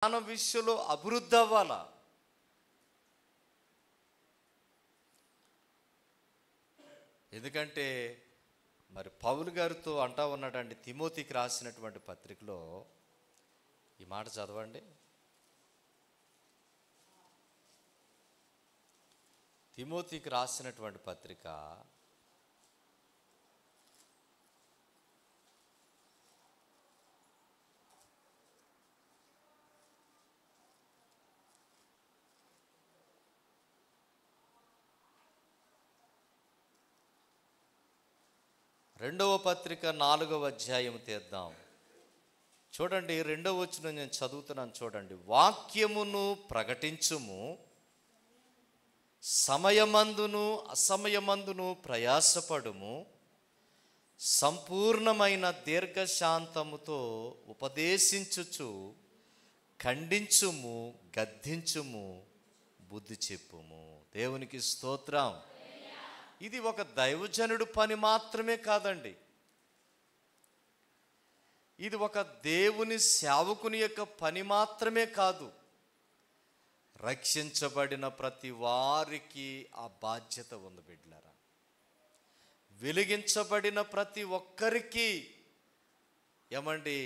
జ్ఞాన విషయంలో అభివృద్ధి అవ్వాలా. ఎందుకంటే మరి పౌలు గారితో అంటా ఉన్నాడండి, తిమోతికి రాసినటువంటి పత్రికలో ఈ మాట చదవండి. తిమోతికి రాసినటువంటి పత్రిక 2వ పత్రిక 4వ అధ్యాయం తీద్దాం. చూడండి, 2వ వచనం నేను చదువుతున్నాను చూడండి. వాక్యమును ప్రకటించుము, సమయమందును అసమయమందును ప్రయాసపడుము, సంపూర్ణమైన దీర్ఘశాంతముతో ఉపదేశించుచు ఖండించుము, గద్దించుము, బుద్ధి చెప్పుము. దేవునికి స్తోత్రం. ఇది ఒక దైవజనుడు పని మాత్రమే కాదండి, ఇది ఒక దేవుని సేవకుని యొక్క పని మాత్రమే కాదు. రక్షించబడిన ప్రతి వారికి ఆ బాధ్యత ఉంది బిడ్డలారా. వెలిగించబడిన ప్రతి ఒక్కరికి ఏమండి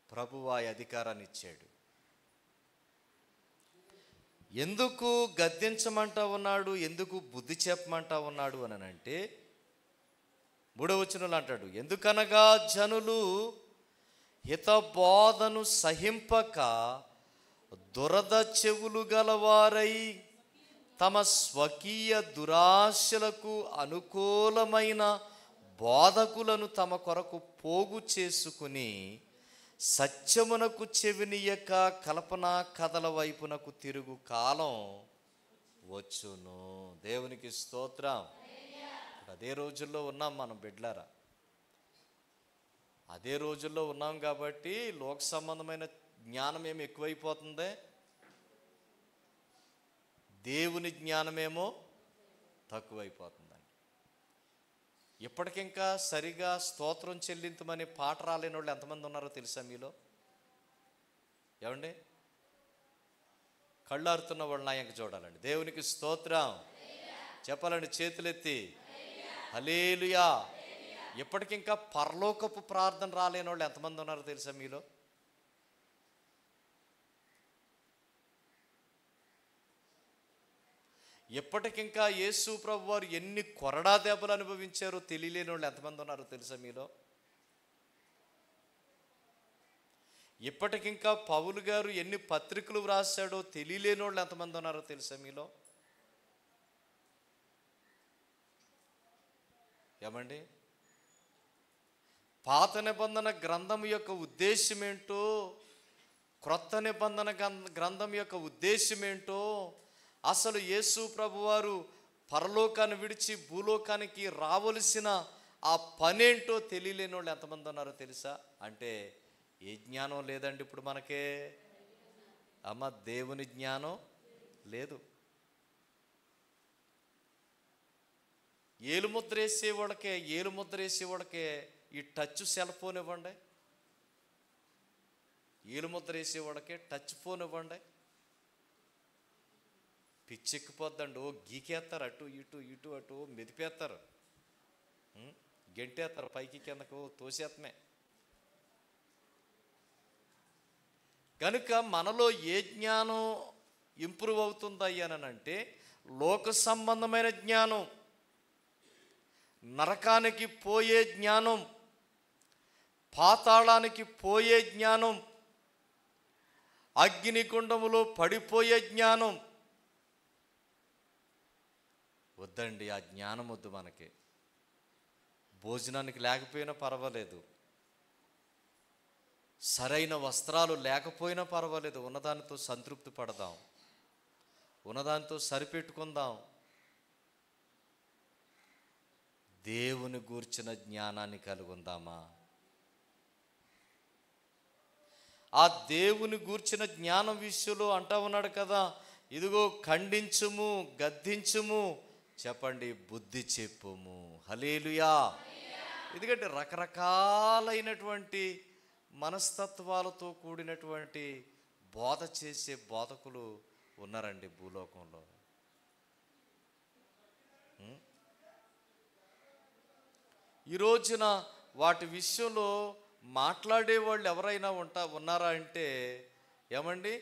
ప్రభువు ఆ అధికారాన్ని ఇచ్చాడు. ఎందుకు గద్దించమంటా ఉన్నాడు, ఎందుకు బుద్ధి చెప్పమంటా ఉన్నాడు అని అంటే 3వ వచనంలో అంటాడు, ఎందుకనగా జనులు హితబోధను సహింపక దురద చెవులు గలవారై తమ స్వకీయ దురాశలకు అనుకూలమైన బోధకులను తమ కొరకు పోగు చేసుకుని సత్యమునకు చెవినియక కల్పనా కథల వైపునకు తిరుగు కాలం వచ్చును. దేవునికి స్తోత్రం. అదే రోజుల్లో ఉన్నాం మనం బిడ్డలారా, అదే రోజుల్లో ఉన్నాం కాబట్టి లోక సంబంధమైన జ్ఞానం ఏమి ఎక్కువైపోతుంది, దేవుని జ్ఞానమేమో తక్కువైపోతుందండి. ఇప్పటికింకా సరిగా స్తోత్రం చెల్లించమని పాట రాలేని వాళ్ళు ఎంతమంది ఉన్నారో తెలుసా మీలో? ఏమండి, కళ్ళారుతున్న వాళ్ళు నా ఇంక చూడాలండి. దేవునికి స్తోత్రం చెప్పాలండి, చేతులెత్తి హల్లెలూయా. ఇప్పటికింకా పరలోకపు ప్రార్థన రాలేని వాళ్ళు ఎంతమంది ఉన్నారో తెలుసా మీలో? ఎప్పటికింకా యేసు ప్రభు వారు ఎన్ని కొరడా దెబ్బలు అనుభవించారో తెలియలేని వాళ్ళు ఎంతమంది ఉన్నారో తెలుసా మీలో? ఇప్పటికింకా పౌలు గారు ఎన్ని పత్రికలు వ్రాసాడో తెలియలేని వాళ్ళు ఎంతమంది ఉన్నారో తెలుసా మీలో? ఏమండి, పాత నిబంధన గ్రంథం యొక్క ఉద్దేశం ఏంటో, క్రొత్త నిబంధన గ్రంథం యొక్క ఉద్దేశం ఏంటో, అసలు యేసు ప్రభువారు పరలోకాన్ని విడిచి భూలోకానికి రావలసిన ఆ పనేంటో తెలియలేని వాళ్ళు ఎంతమంది ఉన్నారో తెలుసా? అంటే ఏ జ్ఞానం లేదండి ఇప్పుడు మనకే. అమ్మ, దేవుని జ్ఞానం లేదు. ఏలుముద్ర వేసేవాళ్ళకే ఈ టచ్ సెల్ ఫోన్ ఇవ్వండి, ఏలుముద్ర వేసేవాళ్ళకే టచ్ ఫోన్ ఇవ్వండి, పిచ్చెక్కిపోద్దండి. ఓ గీకేస్తారు, అటు ఇటు ఇటు అటు మెదిపేస్తారు, గెంటేస్తారు, పైకి కిందకు తోసేత్తమే. కనుక మనలో ఏ జ్ఞానం ఇంప్రూవ్ అవుతుందయ్యానంటే లోక సంబంధమైన జ్ఞానం, నరకానికి పోయే జ్ఞానం, పాతాళానికి పోయే జ్ఞానం, అగ్నికుండములో పడిపోయే జ్ఞానం వద్దండి. ఆ జ్ఞానం వద్దు మనకి. భోజనానికి లేకపోయినా పర్వాలేదు, సరైన వస్త్రాలు లేకపోయినా పర్వాలేదు, ఉన్నదానితో సంతృప్తి పడదాం, ఉన్నదానితో సరిపెట్టుకుందాం. దేవుని గూర్చిన జ్ఞానాన్ని కలిగి ఉందామా? ఆ దేవుని గూర్చిన జ్ఞానం విషయంలో అంటా ఉన్నాడు కదా, ఇదిగో ఖండించుము, గద్దించుము, చెప్పండి బుద్ధి చెప్పుము. హల్లెలూయా. ఎందుకంటే రకరకాలైనటువంటి మనస్తత్వాలతో కూడినటువంటి బోధ చేసే బోధకులు ఉన్నారండి భూలోకంలో. ఈ రోజున వాటి విషయంలో మాట్లాడే వాళ్ళు ఎవరైనా ఉన్నారా అంటే ఏమండి,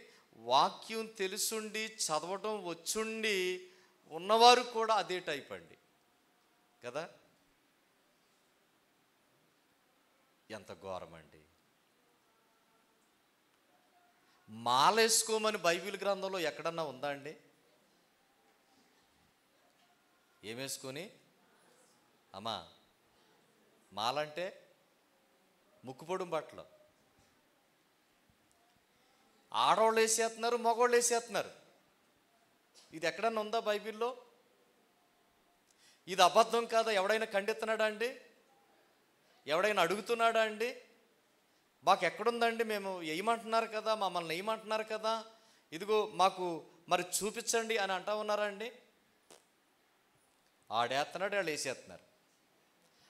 వాక్యం తెలుసుండి చదవటం వచ్చుండి ఉన్నవారు కూడా అదే టైప్ అండి కదా. ఎంత ఘోరమండి. మాలేసుకోమని బైబిల్ గ్రంథంలో ఎక్కడన్నా ఉందా అండి? ఏమేసుకొని అమ్మా మాలంటే ముక్కుపొడుం బట్టలు ఆడవాళ్ళు వేసేస్తున్నారు, మగవాళ్ళు వేసేస్తున్నారు. ఇది ఎక్కడన్నా ఉందా బైబిల్లో? ఇది అబద్ధం కాదా? ఎవడైనా ఖండిస్తున్నాడా అండి? ఎవడైనా అడుగుతున్నాడా అండి? మాకు ఎక్కడుందండి, మేము వేయమంటున్నారు కదా, మమ్మల్ని వేయమంటున్నారు కదా, ఇదిగో మాకు మరి చూపించండి అని అంటా ఉన్నారా అండి? ఆడేస్తున్నాడు, వాళ్ళు వేసేస్తున్నారు.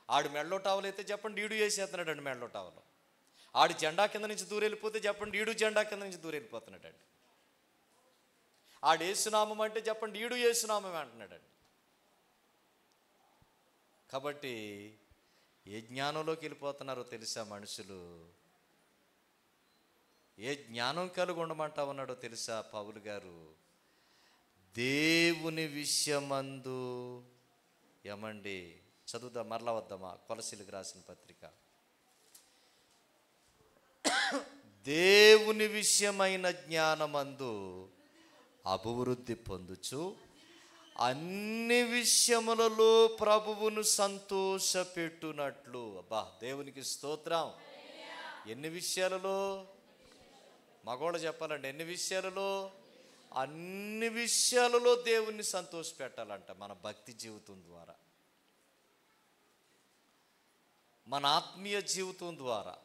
ఆడు మెడలో టవల్ అయితే చెప్పండి, ఈడు వేసేస్తున్నాడు అండి మెడలో టవల్. ఆడు జెండా కింద నుంచి దూరం వెళ్ళిపోతే చెప్పండి, ఈడు జెండా కింద నుంచి దూరం వెళ్ళిపోతున్నాడు అండి. ఆడు ఏసునామం అంటే చెప్పండి, ఈడు ఏసునామం అంటున్నాడండి. కాబట్టి ఏ జ్ఞానంలోకి వెళ్ళిపోతున్నారో తెలుసా మనుషులు? ఏ జ్ఞానం కలిగి ఉండమంటా ఉన్నాడో తెలుసా పౌలు గారు? దేవుని విషయమందు ఏమండి, చదువుదా మరలా వద్దామా? కొలసీలకు రాసిన పత్రిక. దేవుని విషయమైన జ్ఞానమందు అభివృద్ధి పొందుచు అన్ని విషయములలో ప్రభువును సంతోషపెట్టునట్లు. అబ్బా, దేవునికి స్తోత్రం. ఎన్ని విషయాలలో? మగవాళ్ళు చెప్పాలండి, ఎన్ని విషయాలలో? అన్ని విషయాలలో దేవుణ్ణి సంతోషపెట్టాలంట మన భక్తి జీవితం ద్వారా, మన ఆత్మీయ జీవితం ద్వారా.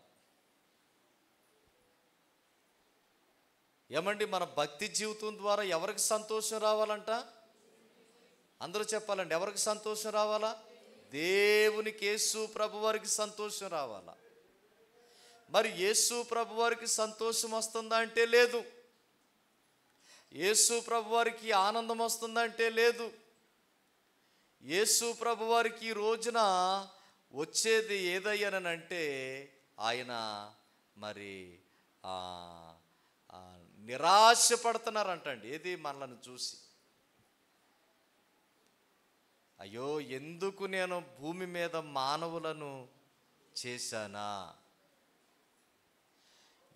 ఏమండి, మన భక్తి జీవితం ద్వారా ఎవరికి సంతోషం రావాలంట? అందరూ చెప్పాలండి, ఎవరికి సంతోషం రావాలా? దేవునికి, యేసు ప్రభు వారికి సంతోషం రావాలా. మరి యేసు ప్రభు వారికి సంతోషం వస్తుందా అంటే లేదు. యేసు ప్రభు వారికి ఆనందం వస్తుందా అంటే లేదు. యేసు ప్రభు వారికి ఈ రోజున వచ్చేది ఏదయ్యానంటే ఆయన మరి నిరాశ పడుతున్నారంటండి. ఏది? మనలను చూసి, అయ్యో ఎందుకు నేను భూమి మీద మానవులను చేశానా,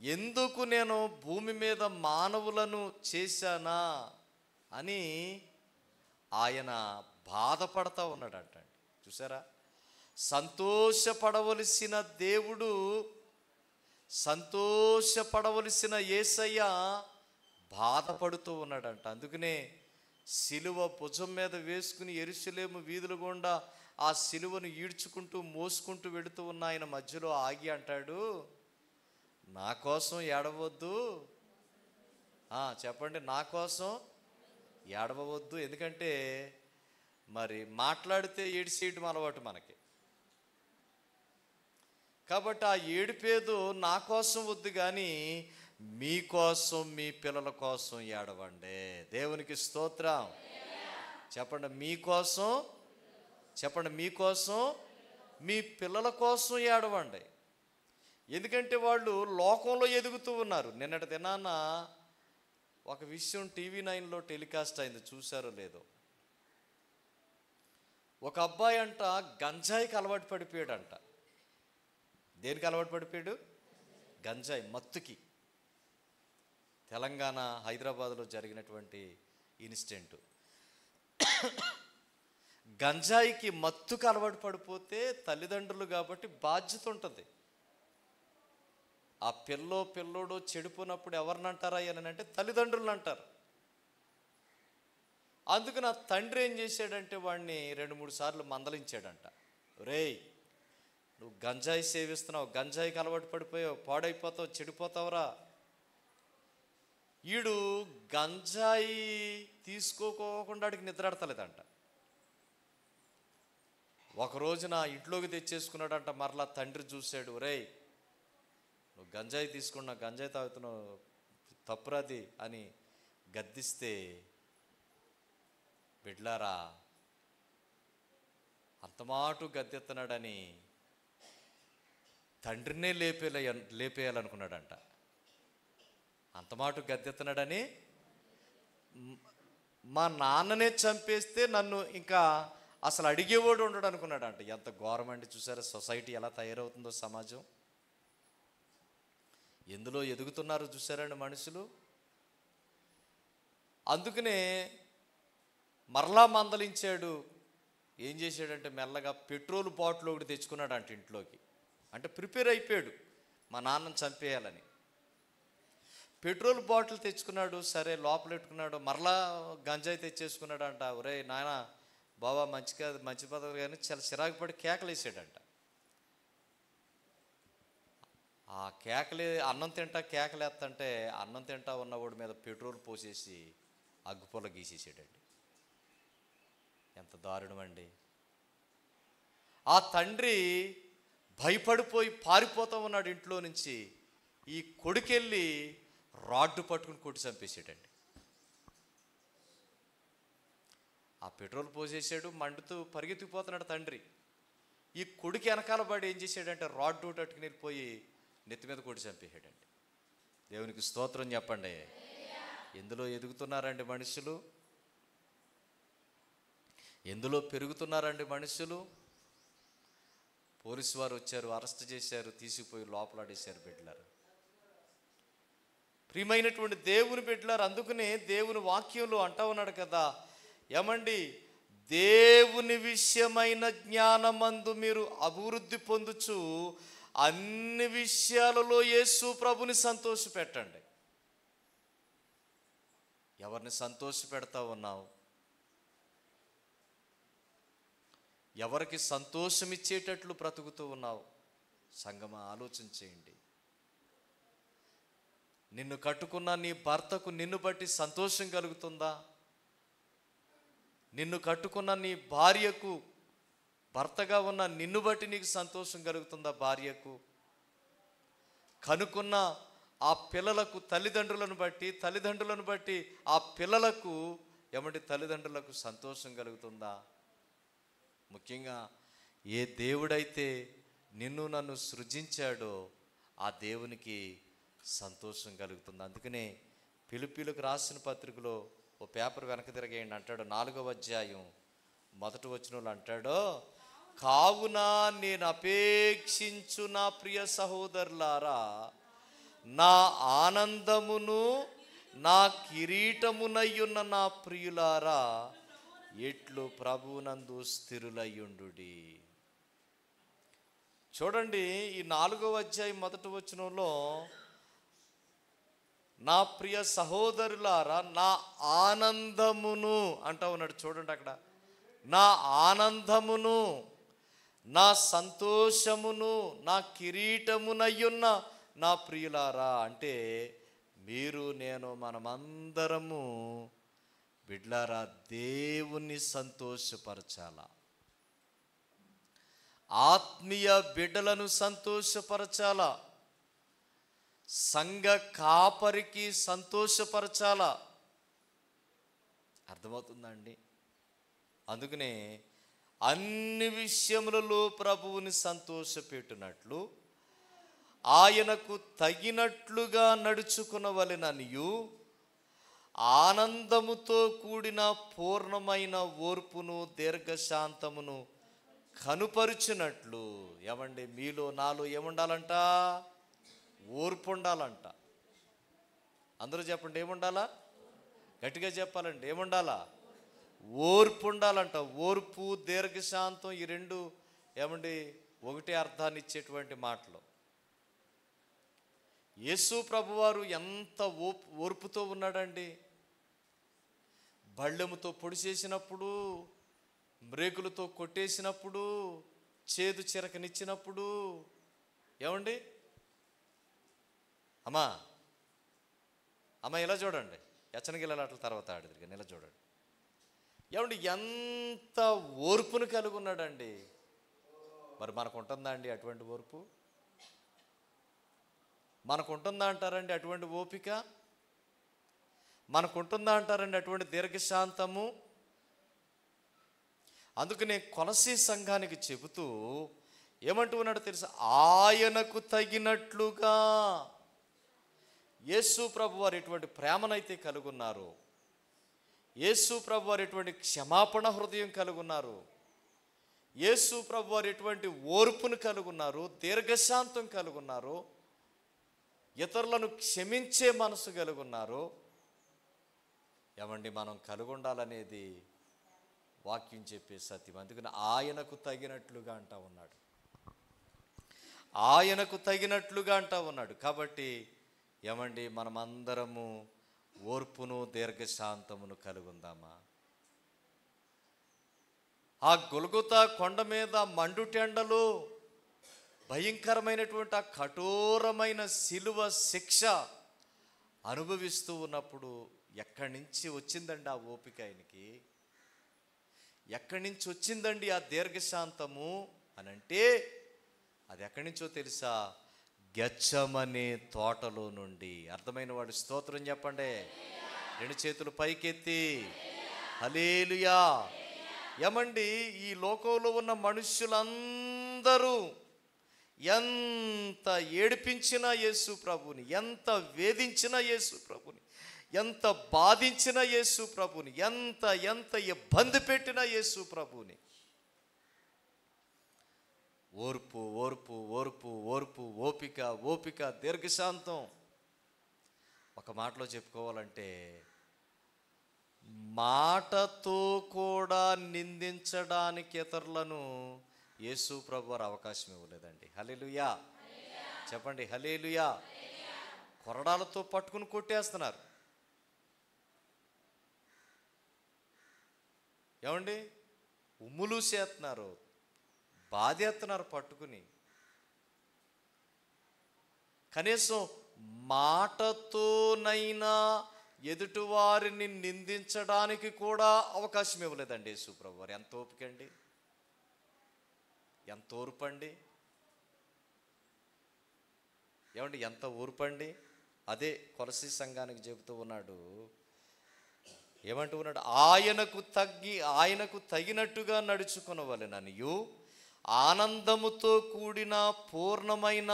ఎందుకు నేను భూమి మీద మానవులను చేశానా అని ఆయన బాధపడతా ఉన్నాడంట. చూసారా, సంతోషపడవలసిన దేవుడు, సంతోషపడవలసిన యేసయ్య బాధపడుతూ ఉన్నాడంట. అందుకనే సిలువ భుజం మీద వేసుకుని యెరూషలేము వీధుల గుండా ఆ సిలువను ఈడ్చుకుంటూ మోసుకుంటూ వెళుతూ ఉన్న ఆయన మధ్యలో ఆగి అంటాడు, నా కోసం ఏడవద్దు. చెప్పండి, నా కోసం ఏడవద్దు. ఎందుకంటే మరి మాట్లాడితే ఏడిసేయడం అలవాటు మనకి. కాబట్టి ఆ ఏడుపేదో నా కోసం వద్దు, కానీ మీకోసం, మీ పిల్లల కోసం ఏడవండి. దేవునికి స్తోత్రం. చెప్పండి, మీకోసం, చెప్పండి, మీకోసం, మీ పిల్లల కోసం ఏడవండి. ఎందుకంటే వాళ్ళు లోకంలో ఎదుగుతూ ఉన్నారు. నిన్నటి దినాన ఒక విషయం టీవీ 9లో టెలికాస్ట్ అయింది, చూసారో లేదో. ఒక అబ్బాయి అంట గంజాయికి అలవాటు పడిపోయాడంట. దేనికి అలవాటు పడిపోయాడు? గంజాయి మత్తుకి. తెలంగాణ, హైదరాబాద్లో జరిగినటువంటి ఇన్సిడెంట్. గంజాయికి మత్తుకు అలవాటు పడిపోతే తల్లిదండ్రులు కాబట్టి బాధ్యత ఉంటుంది. ఆ పిల్లోడు చెడిపోయినప్పుడు ఎవరిని అంటారా అని అంటే తల్లిదండ్రులను అంటారు. అందుకు నా తండ్రి ఏం చేశాడంటే వాడిని 2-3 సార్లు మందలించాడంట. రేయ్, నువ్వు గంజాయి సేవిస్తున్నావు, గంజాయికి అలవాటు పడిపోయావు, పాడైపోతావు, చెడిపోతావురా. ఈడు గంజాయి తీసుకోకుండా ఆడికి నిద్రాడతలేదంట. ఒక రోజున ఇంట్లోకి తెచ్చేసుకున్నాడంట. మరలా తండ్రి చూశాడు, రేయ్ నువ్వు గంజాయి తీసుకున్నా, గంజాయి తాగుతున్నావు, తప్పురాది అని గద్దిస్తే, బిడ్లారా అంతమాటు గద్దెత్తనాడని తండ్రినే లేపేయాలనుకున్నాడంట. అంతమాటు గద్దెత్తనాడని మా నాన్ననే చంపేస్తే నన్ను ఇంకా అసలు అడిగేవాడు ఉండడు అనుకున్నాడంట. ఎంత ఘోరం అండి! చూసారా సొసైటీ ఎలా తయారవుతుందో, సమాజం ఎందులో ఎదుగుతున్నారో చూసారండి మనుషులు. అందుకనే మరలా మందలించాడు. ఏం చేశాడంటే మెల్లగా పెట్రోల్ బాటిల్ ఒకటి తెచ్చుకున్నాడు అంట ఇంట్లోకి. అంటే ప్రిపేర్ అయిపోయాడు మా నాన్నని చంపేయాలని. పెట్రోల్ బాటిల్ తెచ్చుకున్నాడు. సరే లోపల పెట్టుకున్నాడు. మరలా గంజాయి తెచ్చేసుకున్నాడు అంట. ఒరే నాయన బాబా మంచి పదవి కానీ చాలా చిరాకు పడి కేకలేసాడంట. ఆ కేకలే అన్నం తింటా కేకలేస్తంటే అన్నం తింటా ఉన్నవాడి మీద పెట్రోల్ పోసేసి అగ్గిపొల గీసేసాడండి. ఎంత దారుణం అండి! ఆ తండ్రి భయపడిపోయి పారిపోతూ ఉన్నాడు ఇంట్లో నుంచి. ఈ కొడుకెళ్ళి రాడ్డు పట్టుకుని కొట్టి చంపేసాడండి. ఆ పెట్రోల్ పోసేసాడు. మండుతూ పరిగెత్తిపోతున్నాడు తండ్రి. ఈ కొడుకు వెనకాల పడి ఏం చేశాడంటే రాడ్డు పట్టుకుని వెళ్ళిపోయి నెత్తి మీద కొట్టి చంపేసాడండి. దేవునికి స్తోత్రం చెప్పండి. ఎందులో ఎదుగుతున్నారండి మనుషులు? ఎందులో పెరుగుతున్నారండి మనుషులు? పోలీసు వారు వచ్చారు, అరెస్ట్ చేశారు, తీసుకుపోయి లోపలాడేశారు. బిడ్డలారు, ప్రియమైనటువంటి దేవుని బిడ్డలారు, అందుకనే దేవుని వాక్యంలో అంటా ఉన్నాడు కదా, ఏమండి, దేవుని విషయమైన జ్ఞానమందు మీరు అభివృద్ధి పొందుచు అన్ని విషయాలలో యేసు ప్రభుని సంతోషపెట్టండి. ఎవరిని సంతోషపెడతా ఉన్నావు? ఎవరికి సంతోషం ఇచ్చేటట్లు బ్రతుకుతూ ఉన్నావు? సంగమా, ఆలోచన చేయండి. నిన్ను కట్టుకున్న నీ భర్తకు నిన్ను బట్టి సంతోషం కలుగుతుందా? నిన్ను కట్టుకున్న నీ భార్యకు, భర్తగా ఉన్న నిన్ను బట్టి నీకు సంతోషం కలుగుతుందా? భార్యకు కనుక్కున్న ఆ పిల్లలకు తల్లిదండ్రులను బట్టి ఆ పిల్లలకు ఏమంటే తల్లిదండ్రులకు సంతోషం కలుగుతుందా? ముఖ్యంగా ఏ దేవుడైతే నిన్ను నన్ను సృజించాడో ఆ దేవునికి సంతోషం కలుగుతుంది. అందుకనే ఫిలిప్పీలకు రాసిన పత్రికలో ఓ పేపర్ వెనక తిరగేయండి అంటాడు. 4వ అధ్యాయం 1వ వచనంలో అంటాడు, కావున నేను అపేక్షించు నా ప్రియ సహోదరులారా, నా ఆనందమును నా కిరీటమునయ్యున్న నా ప్రియులారా, ఎట్లు ప్రభువునందు స్థిరులయ్యుండుడి. చూడండి, ఈ 4వ అధ్యాయం 1వ వచనంలో నా ప్రియ సహోదరులారా, నా ఆనందమును అంటా ఉన్నాడు. చూడండి అక్కడ, నా ఆనందమును నా సంతోషమును నా కిరీటమునయ్యున్న నా ప్రియులారా అంటే మీరు నేను మనమందరము బిడ్లారా దేవుని సంతోషపరచాలా, ఆత్మీయ బిడ్డలను సంతోషపరచాలా, సంఘ కాపరికి సంతోషపరచాలా. అర్థమవుతుందండి? అందుకనే అన్ని విషయములలో ప్రభువుని సంతోషపెట్టునట్లు ఆయనకు తగినట్లుగా నడుచుకునవలెననియు ఆనందముతో కూడిన పూర్ణమైన ఓర్పును దీర్ఘశాంతమును కనుపరుచునట్లు. ఏమండి, మీలో నాలో ఏముండాలంట? ఓర్పు ఉండాలంట. అందరూ చెప్పండి, ఏముండాలా? గట్టిగా చెప్పాలండి, ఏముండాలా? ఓర్పు ఉండాలంట. ఓర్పు, దీర్ఘశాంతం, ఈ రెండు ఏమండి ఒకటే అర్థాన్ని ఇచ్చేటువంటి మాటలు. యేసు ప్రభువారు ఎంత ఓర్పుతో ఉన్నాడండి. బళ్ళెముతో పొడి చేసినప్పుడు, బ్రేకులతో కొట్టేసినప్పుడు, చేదు చిరకనిచ్చినప్పుడు, ఏమండి అమ్మా ఇలా చూడండి, ఎచ్చనగిల్లలాటల తర్వాత ఆడిదిరిగా ఇలా చూడండి, ఏమండి ఎంత ఓర్పును కలిగి ఉన్నాడండి. మరి మనకు ఉంటుందా అండి అటువంటి ఓర్పు? మనకు ఉంటుందా అంటారండి అటువంటి ఓపిక? మనకుంటుందా అంటారండి అటువంటి దీర్ఘశాంతము? అందుకనే కొలసీ సంఘానికి చెబుతూ ఏమంటూ ఉన్నాడో తెలుసా? ఆయనకు తగినట్లుగా. యేసు ప్రభు వారు ఎటువంటి ప్రేమనైతే కలుగున్నారు, యేసు ప్రభు వారు ఎటువంటి క్షమాపణ హృదయం కలుగున్నారు, యేసు ప్రభు వారు ఎటువంటి ఓర్పును కలుగున్నారు, దీర్ఘశాంతం కలుగున్నారు, ఇతరులను క్షమించే మనసు కలుగున్నారు, ఏమండి మనం కలుగుండాలనేది వాక్యం చెప్పే సత్యం. అందుకని ఆయనకు తగినట్లుగా అంటా ఉన్నాడు, ఆయనకు తగినట్లుగా అంటా ఉన్నాడు. కాబట్టి ఏమండి మనమందరము ఓర్పును దీర్ఘశాంతమును కలుగుందామా? ఆ గొల్గొతా కొండ మీద మండుటెండలు, భయంకరమైనటువంటి ఆ కఠోరమైన శిలువ శిక్ష అనుభవిస్తూ ఉన్నప్పుడు ఎక్కడి నుంచి వచ్చిందండి ఆ ఓపిక ఆయనకి? ఎక్కడి నుంచి వచ్చిందండి ఆ దీర్ఘశాంతము అని అంటే అది ఎక్కడి నుంచో తెలుసా? గెత్సెమనే తోటలో నుండి. అర్థమైన వాడు స్తోత్రం చెప్పండి. రెండు చేతులు పైకెత్తి హల్లెలూయా. ఏమండి ఈ లోకంలో ఉన్న మనుష్యులందరూ ఎంత ఏడిపించినా యేసు ప్రభుని, ఎంత వేధించినా యేసు ప్రభుని, ఎంత బాధించిన యేసు ప్రభుని, ఎంత ఎంత ఇబ్బంది పెట్టిన యేసు ప్రభుని ఓర్పు ఓర్పు ఓర్పు ఓర్పు ఓపిక ఓపిక దీర్ఘశాంతం. ఒక మాటలో చెప్పుకోవాలంటే మాటతో కూడా నిందించడానికి ఇతరులను యేసు ప్రభు వారు అవకాశం ఇవ్వలేదండి. హల్లెలూయా చెప్పండి, హల్లెలూయా. కొరడాలతో పట్టుకుని కొట్టేస్తున్నారు. ఏమండి ఉమ్ములు చేస్తున్నారు, బాధేస్తున్నారు పట్టుకుని. కనీసం మాటతోనైనా ఎదుటివారిని నిందించడానికి కూడా అవకాశం ఇవ్వలేదండి యేసు ప్రభు వారు. ఎంత ఓపిక అండి, ఎంత ఓర్పండి, ఏమండి ఎంత ఓర్పండి. అదే కొలసీ సంఘానికి చెబుతూ ఉన్నాడు. ఏమంటూ ఉన్నాడు? ఆయనకు తగినట్టుగా నడుచుకొనవలెననియు ఆనందముతో కూడిన పూర్ణమైన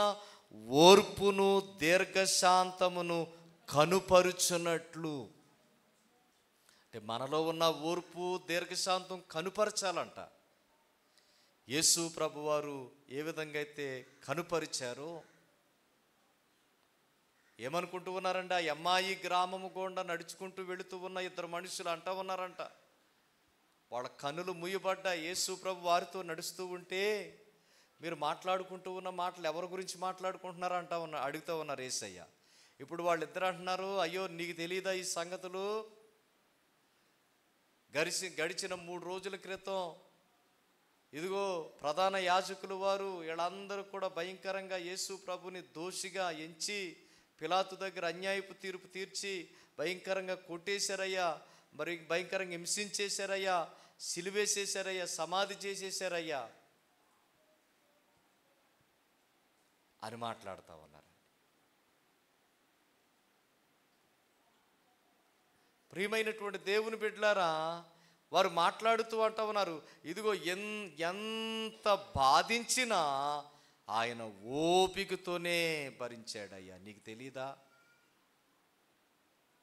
ఓర్పును దీర్ఘశాంతమును కనుపరుచున్నట్లు. అంటే మనలో ఉన్న ఓర్పు దీర్ఘశాంతం కనుపరచాలంట. యేసు ప్రభువారు ఏ విధంగా అయితే కనుపరిచారో, ఏమనుకుంటూ ఉన్నారండి? ఆ ఎమ్మాయి గ్రామము గుండా నడుచుకుంటూ వెళుతూ ఉన్న ఇద్దరు మనుషులు అంటా ఉన్నారంట, వాళ్ళ కన్నులు ముయ్యబడ్డా యేసు ప్రభు వారితో నడుస్తూ ఉంటే మీరు మాట్లాడుకుంటూ ఉన్న మాటలు ఎవరి గురించి మాట్లాడుకుంటున్నారా అడుగుతూ ఉన్నారు యేసయ్య. ఇప్పుడు వాళ్ళిద్దరు అంటున్నారు, అయ్యో నీకు తెలియదా ఈ సంగతులు? గడిచిన 3 రోజుల క్రితం ఇదిగో ప్రధాన యాజకులు వారు వీళ్ళందరూ కూడా భయంకరంగా యేసు ప్రభుని దోషిగా ఎంచి పిలాతు దగ్గర అన్యాయపు తీర్పు తీర్చి భయంకరంగా కొట్టేశారయ్యా, మరి భయంకరంగా హింసించేశారయ్యా, సిలువేసేశారయ్యా, సమాధి చేసేశారయ్యా అని మాట్లాడుతూ ఉన్నారు. ప్రియమైనటువంటి దేవుని బిడ్డలారా, వారు మాట్లాడుతూ అంటూ ఉన్నారు, ఇదిగో ఎంత బాధించినా ఆయన ఓపికతోనే భరించాడయ్యా. నీకు తెలీదా?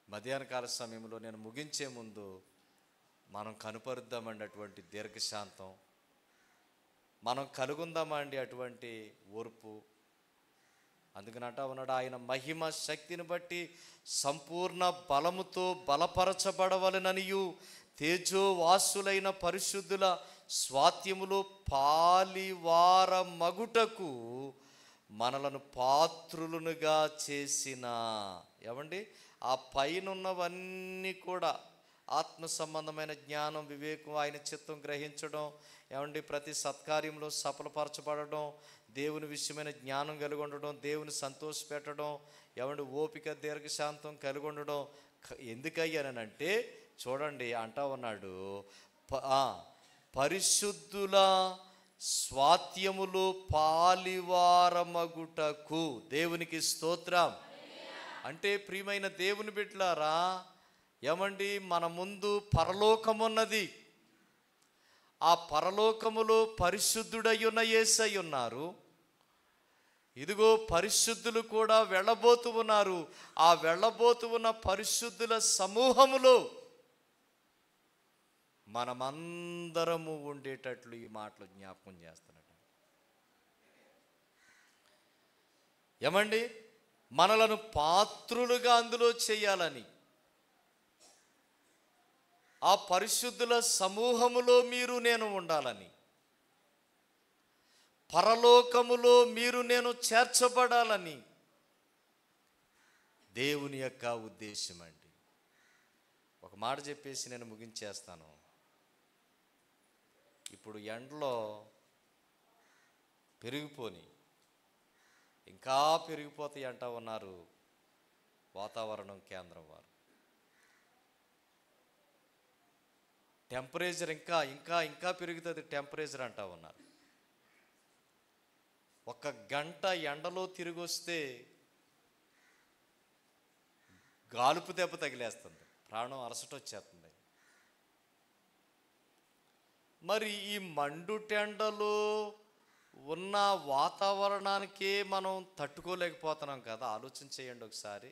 మధ్యాహ్న కాల సమయంలో నేను ముగించే ముందు మనం కనుపరుద్దామండి అటువంటి దీర్ఘశాంతం, మనం కలుగుందామండి అటువంటి ఓర్పు. అందుకనంటా ఉన్నాడు, ఆయన మహిమ శక్తిని బట్టి సంపూర్ణ బలముతో బలపరచబడవలెననియు తేజోవాసులైన పరిశుద్ధుల స్వాత్యములో పాలివార మగుటకు మనలను పాత్రులనుగా చేసిన. ఏమండి ఆ పైనున్నవన్నీ కూడా ఆత్మ సంబంధమైన జ్ఞానం, వివేకం, ఆయన చిత్తం గ్రహించడం, ఏమండి ప్రతి సత్కార్యంలో సఫలపరచబడడం, దేవుని విషయమైన జ్ఞానం కలిగి ఉండడం, దేవుని సంతోషపెట్టడం, ఏమండి ఓపిక దీర్ఘశాంతం కలిగి ఉండడం. ఎందుకయ్యానంటే చూడండి అంటా ఉన్నాడు, పరిశుద్ధుల స్వాత్యములు పాలివారమగుటకు. దేవునికి స్తోత్రం. అంటే ప్రియమైన దేవుని బిడ్డలారా, ఏమండి, మన ముందు పరలోకమున్నది. ఆ పరలోకములో పరిశుద్ధుడయ్యున్న యేసై ఉన్నారు. ఇదిగో పరిశుద్ధులు కూడా వెళ్ళబోతూ ఉన్నారు. ఆ వెళ్ళబోతూ ఉన్న పరిశుద్ధుల సమూహములో మనమందరము ఉండేటట్లు ఈ మాటలు జ్ఞాపకం చేస్తున్నట్టు. ఏమండి, మనలను పాత్రులుగా అందులో చేయాలని, ఆ పరిశుద్ధుల సమూహములో మీరు నేను ఉండాలని, పరలోకములో మీరు నేను చేర్చబడాలని దేవుని యొక్క ఉద్దేశం అండి. ఒక మాట చెప్పేసి నేను ముగించేస్తాను. ఇప్పుడు ఎండలో పెరిగిపోని ఇంకా పెరిగిపోతాయి అంటా ఉన్నారు వాతావరణం కేంద్రం వారు. టెంపరేచర్ ఇంకా ఇంకా ఇంకా పెరుగుతుంది టెంపరేచర్ అంటా ఉన్నారు. ఒక గంట ఎండలో తిరిగి వస్తే గాలుపు దెబ్బ తగిలేస్తుంది, ప్రాణం అలసట వచ్చేస్తుంది. మరి ఈ మండుటెండలో ఉన్న వాతావరణానికే మనం తట్టుకోలేకపోతున్నాం కదా. ఆలోచన చేయండి ఒకసారి.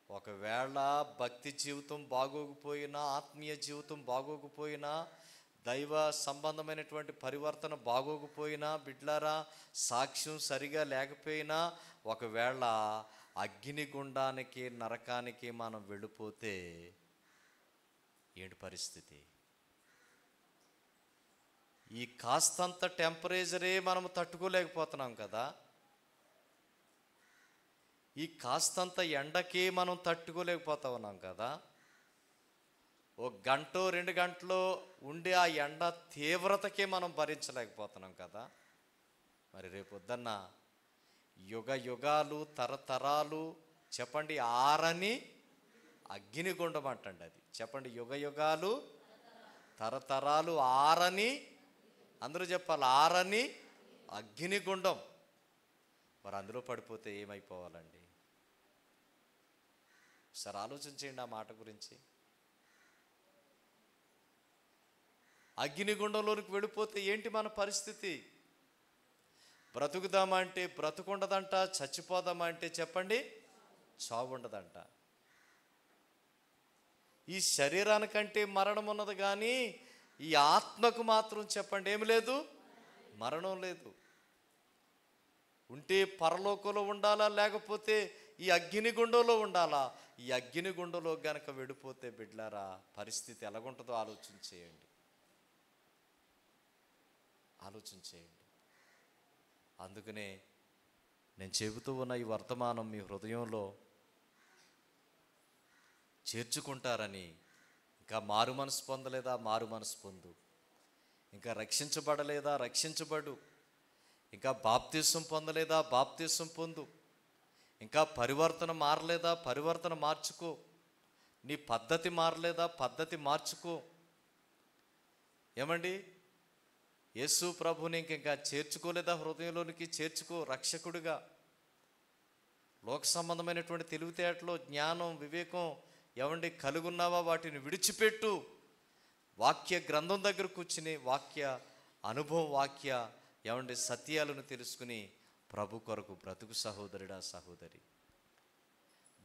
ఒకవేళ భక్తి జీవితం బాగోకపోయినా, ఆత్మీయ జీవితం బాగోకపోయినా, దైవ సంబంధమైనటువంటి పరివర్తన బాగోకపోయినా, బిడ్లారా సాక్ష్యం సరిగా లేకపోయినా, ఒకవేళ అగ్నిగుండానికి నరకానికి మనం వెళ్ళిపోతే ఏంటి పరిస్థితి? ఈ కాస్తంత టెంపరేచరే మనం తట్టుకోలేకపోతున్నాం కదా. ఈ కాస్తంత ఎండకే మనం తట్టుకోలేకపోతా ఉన్నాం కదా. ఒక గంట 2 గంటలు ఉండే ఆ ఎండ తీవ్రతకే మనం భరించలేకపోతున్నాం కదా. మరి రేపొద్దన్న యుగ యుగాలు తరతరాలు చెప్పండి ఆరని అగ్నిగుండం అంటండి. అది చెప్పండి, యుగ యుగాలు తరతరాలు ఆరని, అందరూ చెప్పాలి, ఆరని అగ్నిగుండం. మరి అందులో పడిపోతే ఏమైపోవాలండి? ఒకసారి ఆలోచించండి ఆ మాట గురించి. అగ్నిగుండంలోనికి వెళ్ళిపోతే ఏంటి మన పరిస్థితి? బ్రతుకుదామంటే బ్రతుకుండదంట, చచ్చిపోదామంటే చెప్పండి చావు ఉండదంట. ఈ శరీరానికంటే మరణం ఉన్నది, కానీ ఈ ఆత్మకు మాత్రం చెప్పండి ఏమి లేదు, మరణం లేదు. ఉంటే పరలోకంలో ఉండాలా, లేకపోతే ఈ అగ్నిగుండంలో ఉండాలా? ఈ అగ్నిగుండంలో గనక వెళ్ళిపోతే బిడ్లారా పరిస్థితి ఎలాగుంటుందో ఆలోచన చేయండి. ఆలోచన చేయండి. అందుకనే నేను చెబుతూ ఉన్న ఈ వర్తమానం మీ హృదయంలో చేర్చుకుంటారని. ఇంకా మారు మనసు పొందలేదా, మారు మనసు పొందు. ఇంకా రక్షించబడలేదా, రక్షించబడు. ఇంకా బాప్తిసం పొందలేదా, బాప్తిసం పొందు. ఇంకా పరివర్తన మారలేదా, పరివర్తన మార్చుకో. నీ పద్ధతి మారలేదా, పద్ధతి మార్చుకో. ఏమండి, యేసు ప్రభుని ఇంకా చేర్చుకోలేదా, హృదయంలోనికి చేర్చుకో రక్షకుడిగా. లోక సంబంధమైనటువంటి తెలివితేటలో జ్ఞానం వివేకం ఏమండి కలుగున్నావా, వాటిని విడిచిపెట్టు. వాక్య గ్రంథం దగ్గర కూర్చుని వాక్య అనుభవం, వాక్య ఏమండి సత్యాలను తెలుసుకుని ప్రభు కొరకు బ్రతుకు సహోదరుడా, సహోదరి.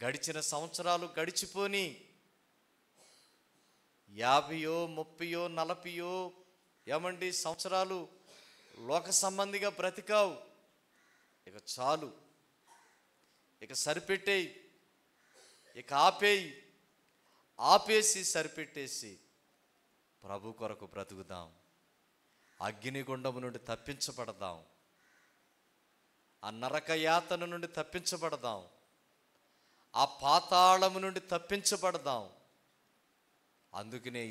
గడిచిన సంవత్సరాలు గడిచిపోని 50, 30, 40 ఏమండి సంవత్సరాలు లోక సంబంధిగా బ్రతికావు. ఇక చాలు, ఇక సరిపెట్టేయి, ఇక ఆపేసి సరిపెట్టేసి ప్రభు కొరకు బ్రతుకుదాం. అగ్నిగుండము నుండి తప్పించబడదాం. ఆ నరక యాతన నుండి తప్పించబడదాం. ఆ పాతాళము నుండి తప్పించబడదాం. అందుకనే